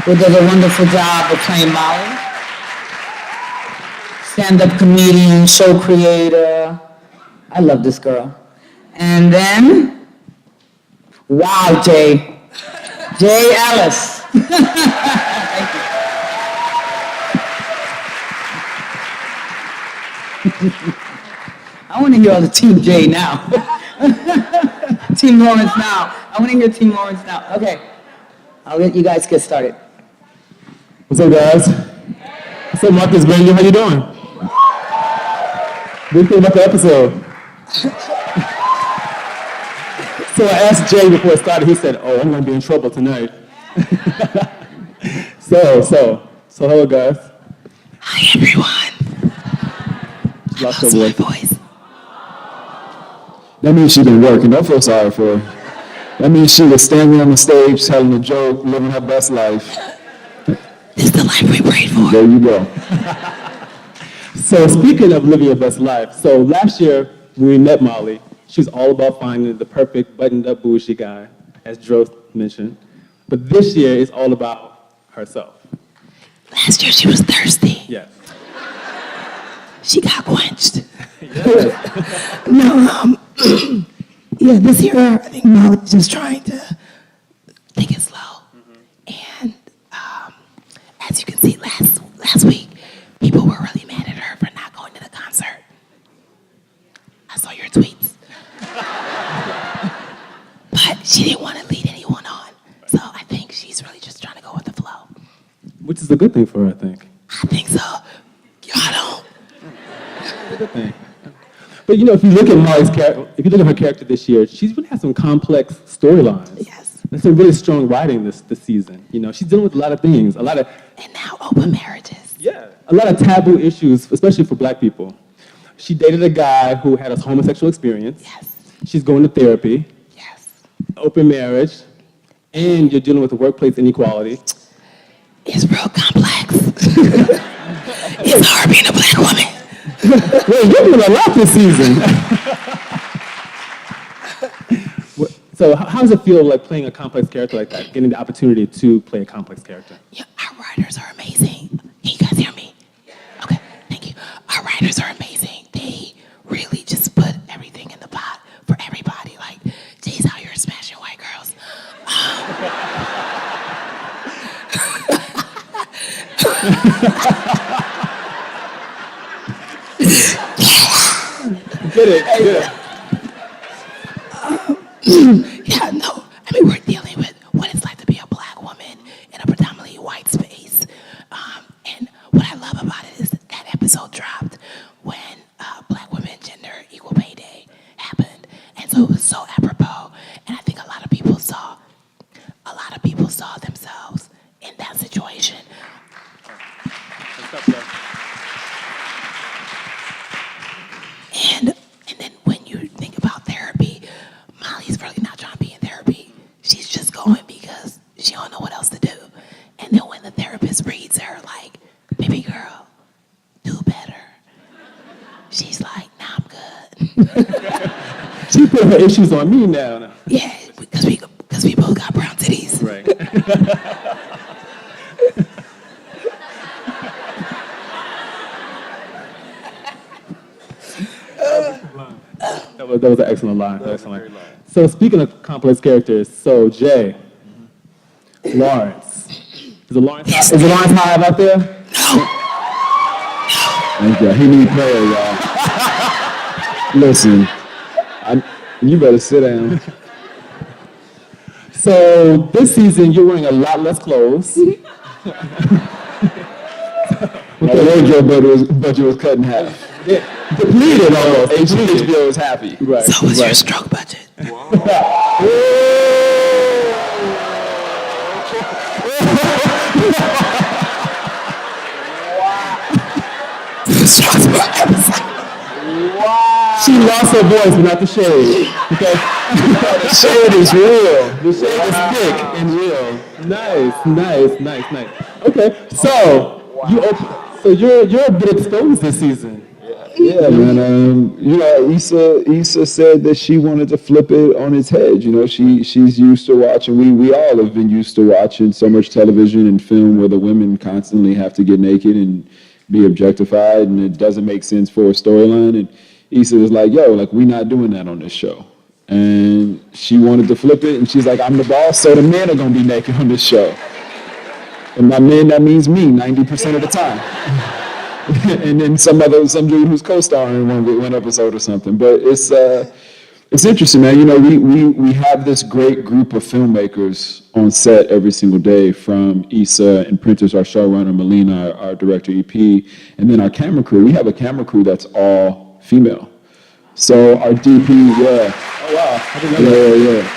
who does a wonderful job of playing Molly. Stand-up comedian, show creator. I love this girl. And then, wow, Jay Ellis. Thank you. I want to hear all the Team J now. Team Lawrence now. I want to hear Team Lawrence now. Okay. I'll let you guys get started. What's up, guys? What's up, Marcus, baby? How you doing? What do you think about the episode? So I asked Jay before it started. He said, "Oh, I'm gonna be in trouble tonight." So hello, guys. Hi, everyone. Lost How's her my voice. voice? That means she been working. Don't feel sorry for her. That means she was standing on the stage, telling a joke, living her best life. This is the life we prayed for. There you go. So speaking of living your best life, so last year when we met Molly, she was all about finding the perfect buttoned-up bougie guy, as Drew mentioned. But this year is all about herself. Last year she was thirsty. Yes. She got quenched. Yes. No, yeah, this year I think Molly's just trying to take it slow. And as you can see, last week, people were really mad at her for not going to the concert. I saw your tweets. But she didn't want to lead anyone on. So I think she's really just trying to go with the flow. Which is a good thing for her, I think. I think so. Y'all don't. It's a good thing. But you know, if you look at Molly's character, if you look at her character this year, she's really had some complex storylines. Yes. There's some really strong writing this season. You know, she's dealing with a lot of things, And now open marriages. a lot of taboo issues, especially for Black people. She dated a guy who had a homosexual experience. Yes. She's going to therapy, Yes. open marriage, and you're dealing with workplace inequality. It's real complex. It's hard being a Black woman. Well, you're doing a lot this season. So how does it feel like playing a complex character like that, getting the opportunity to play a complex character? Yeah, our writers are amazing. Can you guys hear me? Okay, thank you. Our writers are amazing. They really just put everything in the pot for everybody. Like, Jay's out here smashing white girls. Get it. Yeah, no. I mean, we're dealing with what it's like to be a Black woman in a predominantly white space. And what I love about it is that episode dropped when Black Women Gender Equal Pay Day happened. And so it was so apropos. And I think a lot of people saw themselves in that situation. And then when you think about therapy, Molly's really not trying to be in therapy. She's just going because she don't know what else to do. And then when the therapist reads her like, "Baby girl, do better," she's like, "Nah, I'm good." She put her issues on me now. Yeah, because we both got brown titties. Right. That was an excellent line. Excellent. So speaking of complex characters, so Jay, Lawrence. Is it Lawrence Hive out there? No. Okay, he needs prayer, y'all. Listen, you better sit down. So this season, you're wearing a lot less clothes. My wardrobe budget was cut in half. Yeah, depleted almost. HBO was happy. Right. So was your stroke budget. She lost her voice, but not the shade. Okay? The shade is real. The shade is thick and real. Nice. Okay, so you're a bit exposed this season. Yeah, man. Issa said that she wanted to flip it on its head. She's used to watching. We all have been used to watching so much television and film where the women constantly have to get naked and be objectified, and it doesn't make sense for a storyline. And Issa was like, "Yo, like we're not doing that on this show." And she wanted to flip it, and she's like, "I'm the boss, so the men are gonna be naked on this show." And by men, that means me 90% of the time. And then some dude who's co-starring in one episode or something. But it's interesting, man. We have this great group of filmmakers on set every single day, from Issa and Prentice, our showrunner, Melina, our director, EP, and then our camera crew. We have a camera crew that's all female. So our DP, yeah. Oh, wow. I didn't know that. Yeah.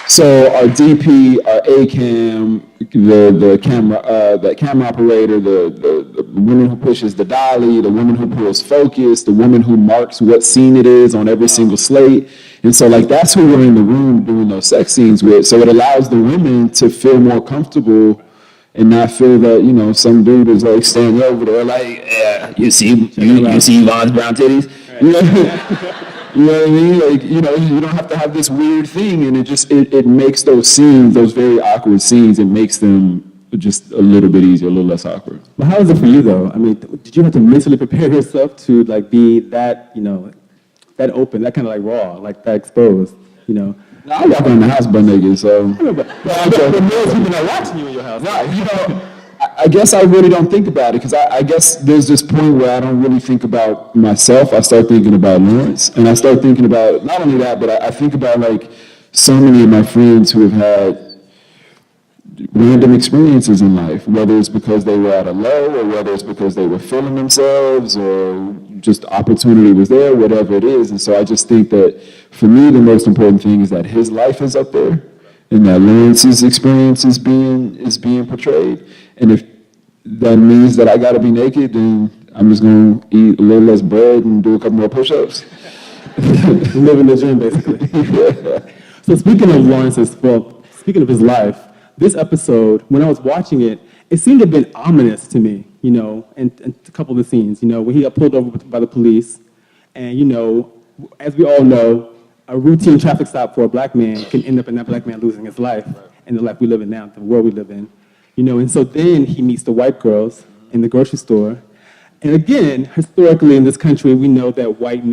So our DP, our ACAM, the camera operator, the woman who pushes the dolly, the woman who pulls focus, the woman who marks what scene it is on every single slate. And so like that's who we're in the room doing those sex scenes with. So it allows the women to feel more comfortable and not feel that, some dude is like standing over there like, yeah, you see Yvonne's brown titties? You know what I mean? Like, you don't have to have this weird thing, and it makes those scenes, those very awkward scenes, it makes them just a little bit easier, a little less awkward. But how is it for you, though? I mean, did you have to mentally prepare yourself to, like, be that, that open, that kind of, like, raw, like, that exposed, No, I walk around the house butt naked, so. But most people are watching you in your house. I guess I really don't think about it, because I guess there's this point where I don't really think about myself. I start thinking about Lawrence, and I start thinking about, not only that, but I think about, like, so many of my friends who have had random experiences in life, whether it's because they were at a low, or whether it's because they were feeling themselves, or just opportunity was there, whatever it is. And so I just think that, for me, the most important thing is that his life is up there, and that Lawrence's experience is being portrayed. And if that means that I got to be naked, then I'm just going to eat a little less bread and do a couple more push-ups. Living the dream, basically. Yeah. So speaking of his life, this episode, when I was watching it, it seemed to have been ominous to me, and a couple of the scenes, when he got pulled over by the police. And, as we all know, a routine traffic stop for a black man can end up in that black man losing his life in the life we live in now, the world we live in. And so then he meets the white girls in the grocery store. And again, historically in this country, we know that white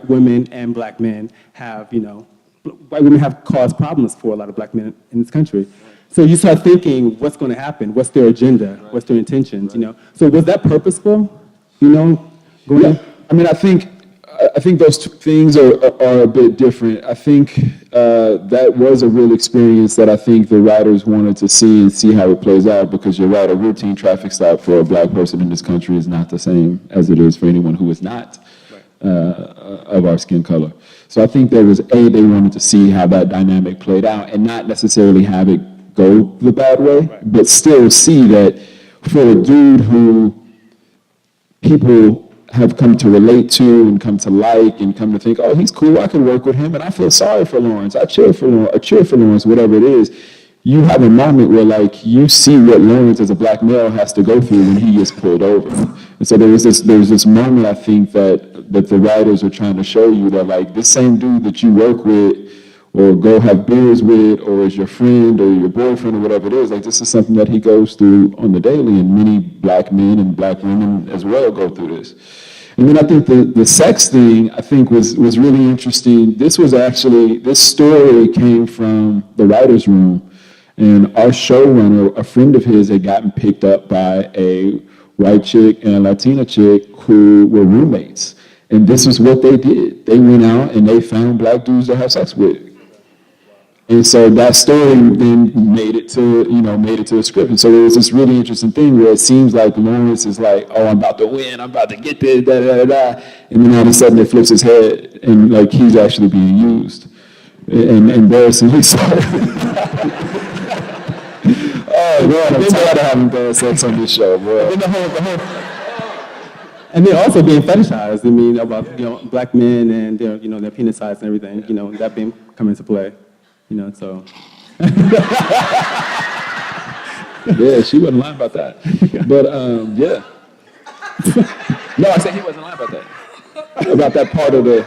women and black men have, white women have caused problems for a lot of black men in this country. So you start thinking, what's going to happen? What's their agenda? What's their intentions? So was that purposeful? Yeah. I mean, I think those two things are a bit different. I think that was a real experience that I think the writers wanted to see how it plays out, because you're right, a routine traffic stop for a black person in this country is not the same as it is for anyone who is not of our skin color. So I think there was, they wanted to see how that dynamic played out and not necessarily have it go the bad way, but still see that for a dude who people have come to relate to and come to like and come to think, oh, he's cool, I can work with him, and I feel sorry for Lawrence, I cheer for Lawrence, whatever it is. You have a moment where, like, you see what Lawrence as a black male has to go through when he gets pulled over. And so there was this moment, I think, that the writers are trying to show you that, like, this same dude that you work with or go have beers with, or is your friend or your boyfriend or whatever it is, like, this is something that he goes through on the daily, and many black men and black women as well go through this. And then I think the sex thing, I think, was really interesting. This story came from the writer's room, and our showrunner, a friend of his, had gotten picked up by a white chick and a Latina chick who were roommates. And this is what they did. They went out and they found black dudes to have sex with. And so that story then made it to the script. And so there was this really interesting thing where it seems like Lawrence is like, oh, I'm about to win, I'm about to get this, da da da da. And then all of a sudden it flips his head and, like, he's actually being used. And embarrassingly so. Oh, man, I'm tired of having bad sex on this show, bro. And they're also being fetishized. I mean, about black men and their their penis size and everything. That being coming into play. So. Yeah, she wasn't lying about that. But yeah. No, I said he wasn't lying about that. About that part of the.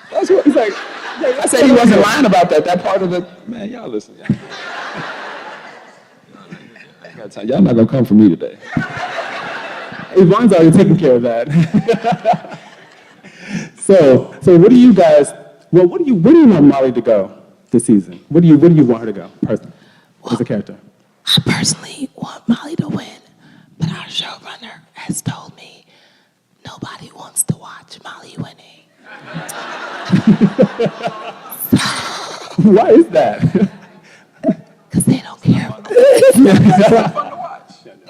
That's what he's like. I said he wasn't lying about that. That part of the. Man, y'all listen. Y'all not gonna come for me today. Yvonne's already taking care of that. So what do you guys? Well, where do you want Molly to go this season? Where do you want her to go, personally, as a character? I personally want Molly to win, but our showrunner has told me nobody wants to watch Molly winning. Why is that? Because they don't care.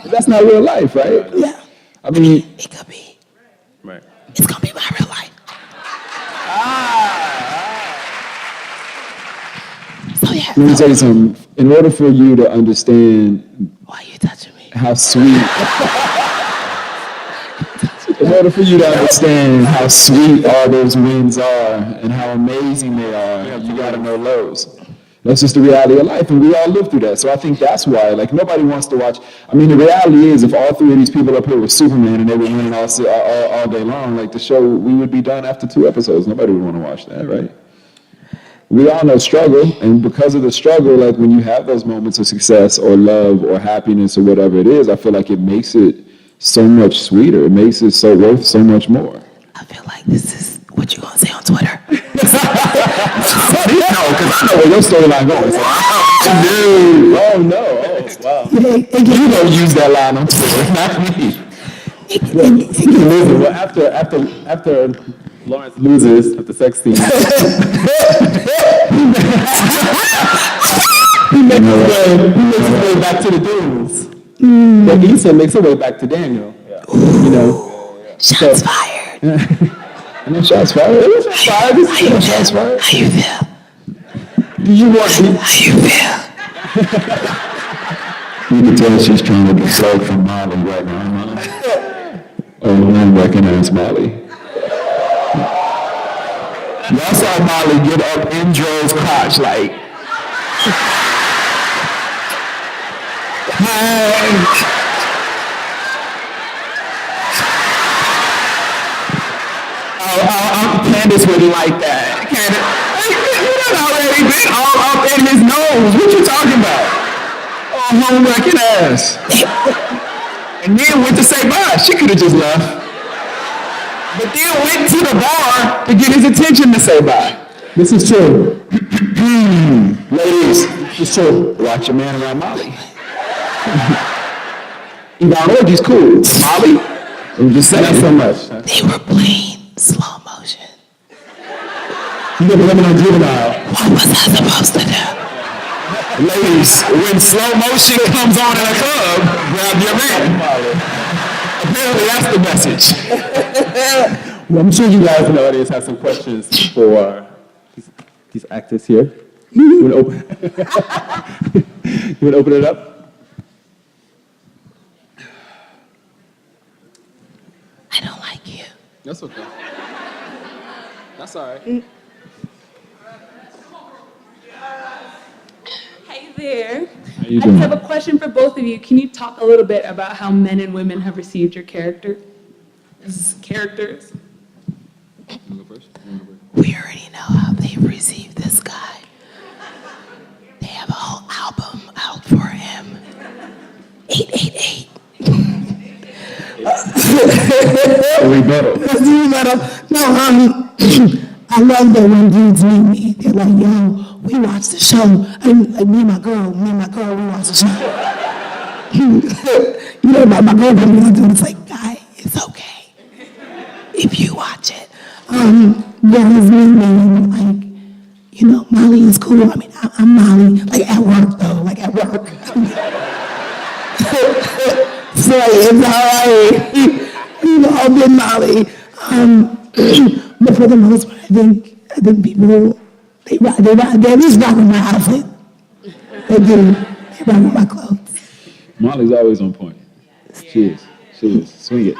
That's not real life, right? Yeah. I mean, It could be. Right. It's going to be my real life. So yeah. let me tell you something. In order for you to understand Why are you touching me? how sweet. In order for you to understand how sweet all those wins are and how amazing they are, you got to know lows. That's just the reality of life, and we all live through that. So I think that's why, like, nobody wants to watch. I mean, the reality is, if all three of these people up here were Superman and they were winning all day long, like the show, we would be done after 2 episodes. Nobody would want to watch that, right? We all know struggle, and because of the struggle, like when you have those moments of success or love or happiness or whatever it is, I feel like it makes it so much sweeter. It makes it so worth so much more. I feel like this is what you're going to say on Twitter. No, because I know where your storyline going. So dude, Oh no! Oh wow! you don't use that line on Twitter, not me. Listen, well, after Lawrence loses at the sex scene, he makes his way back to the dudes. But Issa makes her way back to Daniel. You know. Shots fired. No shots fired. Shots fired. Shots fired. How you feel? Do you want me? How you feel? You can tell she's trying to deflect from Molly right now. Oh, I don't recognize Molly. Y'all saw Molly get up in Joe's crotch like, hi. Candace wouldn't like that. Candace, you done already been all up in his nose. What you talking about? Oh, home wrecking ass. And then went to say bye. She could have just left. But then went to the bar to get his attention to say bye. This is true. Ladies, it's true. Watch your man around Molly. Yvonne Orji's cool. Molly, I'm just saying. Not so much. They were playing slow motion. You never living on Juvenile. What was I supposed to do? Ladies, when slow motion comes on in a club, grab your man. Apparently that's the message. Well, I'm sure you guys in the audience have some questions for these actors here. You want to open it up? I don't like you. That's okay. That's all right. Hey there. How you I doing? just have a question for both of you. Can you talk a little bit about how men and women have received your characters? We already know how they've received this guy. They have a whole album out for him. 888. Rebuttal. No, I love that when dudes meet me, they're like, yo, we watched the show. Like me and my girl, we watched the show. You know, my girl comes in and it's like, guy, it's okay if you watch it. Guys meet me and like, you know, Molly is cool. I mean, I'm Molly, like at work though, like at work. So it's all right. You know, I've been Molly. But for the most part, I think people, they at least rock with my outfit. They do. They rock with my clothes. Molly's always on point. She is. Swing it.